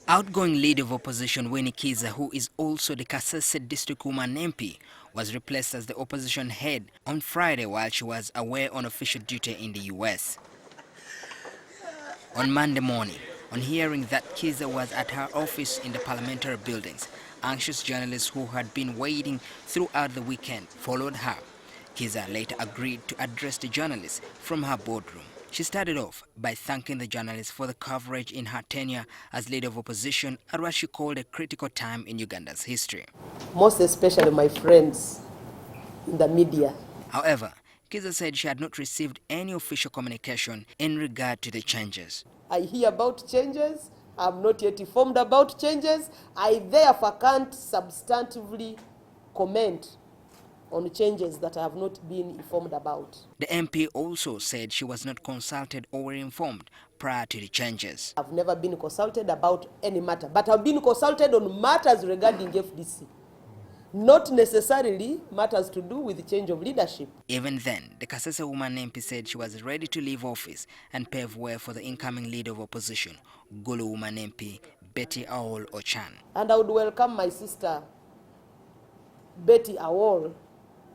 Outgoing Leader of Opposition Winnie Kizza, who is also the Kasese District Woman MP, was replaced as the opposition head on Friday while she was away on official duty in the US. On Monday morning, on hearing that Kiiza was at her office in the parliamentary buildings, anxious journalists who had been waiting throughout the weekend followed her. Kiiza later agreed to address the journalists from her boardroom. She started off by thanking the journalists for the coverage in her tenure as Leader of Opposition at what she called a critical time in Uganda's history. Most especially my friends in the media. However, Kiiza said she had not received any official communication in regard to the changes. I hear about changes. I'm not yet informed about changes. I therefore can't substantively comment on changes that I have not been informed about. The MP also said she was not consulted or informed prior to the changes. I've never been consulted about any matter, but I've been consulted on matters regarding FDC. Not necessarily matters to do with the change of leadership. Even then, the Kasese woman MP said she was ready to leave office and pave way for the incoming Leader of Opposition, Gulu woman MP Betty Awol Ochan. And I would welcome my sister Betty Awol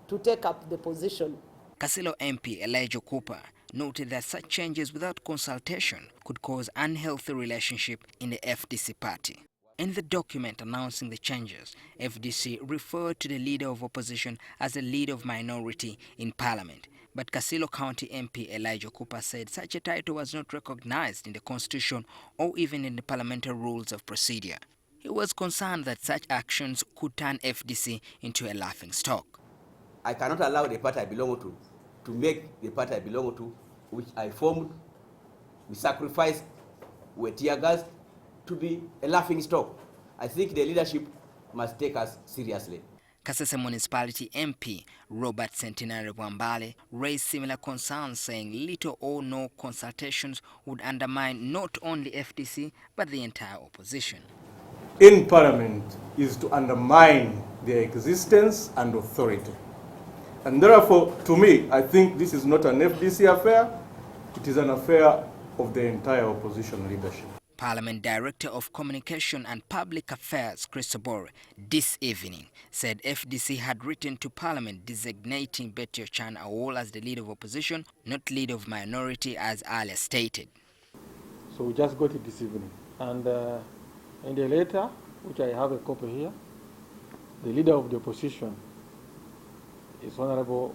to take up the position. Kasilo MP Elijah Cooper noted that such changes without consultation could cause unhealthy relationship in the FDC party. In the document announcing the changes, FDC referred to the Leader of Opposition as a Leader of Minority in Parliament. But Kasilo County MP Elijah Cooper said such a title was not recognized in the Constitution or even in the parliamentary rules of procedure. He was concerned that such actions could turn FDC into a laughingstock. I cannot allow the party I belong to make the party I belong to, which I formed, we sacrificed, we tear gas, to be a laughingstock. I think the leadership must take us seriously. Kasese Municipality MP Robert Centenary Wambale raised similar concerns, saying little or no consultations would undermine not only FDC but the entire opposition. In Parliament is to undermine their existence and authority. And therefore, to me, I think this is not an FDC affair, it is an affair of the entire opposition leadership. Parliament Director of Communication and Public Affairs, Chris Oboi, this evening said FDC had written to Parliament designating Betty Ochan Awol as the Leader of Opposition, not Leader of Minority as earlier stated. So we just got it this evening. And in the letter, which I have a copy here, the Leader of the Opposition is Honorable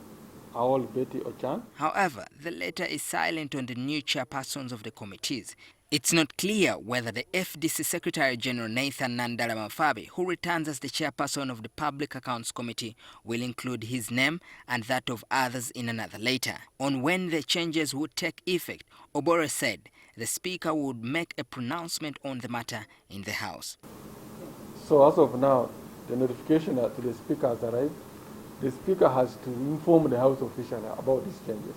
Awol Betty Ochan. However, the letter is silent on the new chairpersons of the committees. It's not clear whether the FDC Secretary General Nathan Nandala Mafabi, who returns as the chairperson of the Public Accounts Committee, will include his name and that of others in another letter. On when the changes would take effect, Oboi said the Speaker would make a pronouncement on the matter in the House. So as of now, the notification to the Speaker has arrived. The Speaker has to inform the House officially about these changes.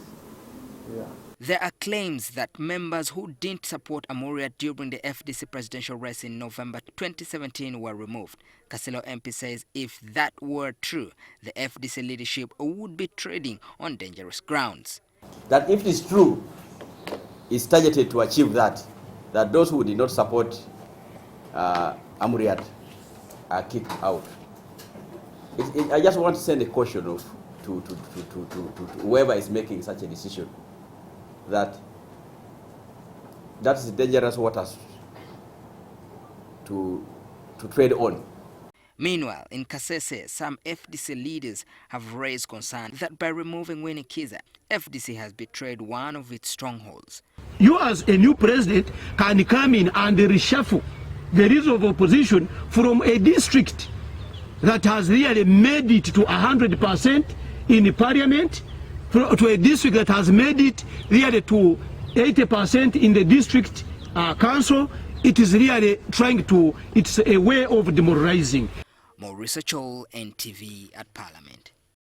Yeah. There are claims that members who didn't support Amuriat during the FDC presidential race in November 2017 were removed. Kasilo MP says if that were true, the FDC leadership would be treading on dangerous grounds. That if it is true, is targeted to achieve that those who did not support Amuriat are kicked out. I just want to send a caution to whoever is making such a decision, that is dangerous waters to tread on. Meanwhile, in Kasese, some FDC leaders have raised concern that by removing Winnie Kizza, FDC has betrayed one of its strongholds. You as a new president can come in and reshuffle the Leader of Opposition from a district that has really made it to 100% in the Parliament to a district that has made it really to 80% in the district council. It is really it's a way of demoralizing. More research all NTV at Parliament.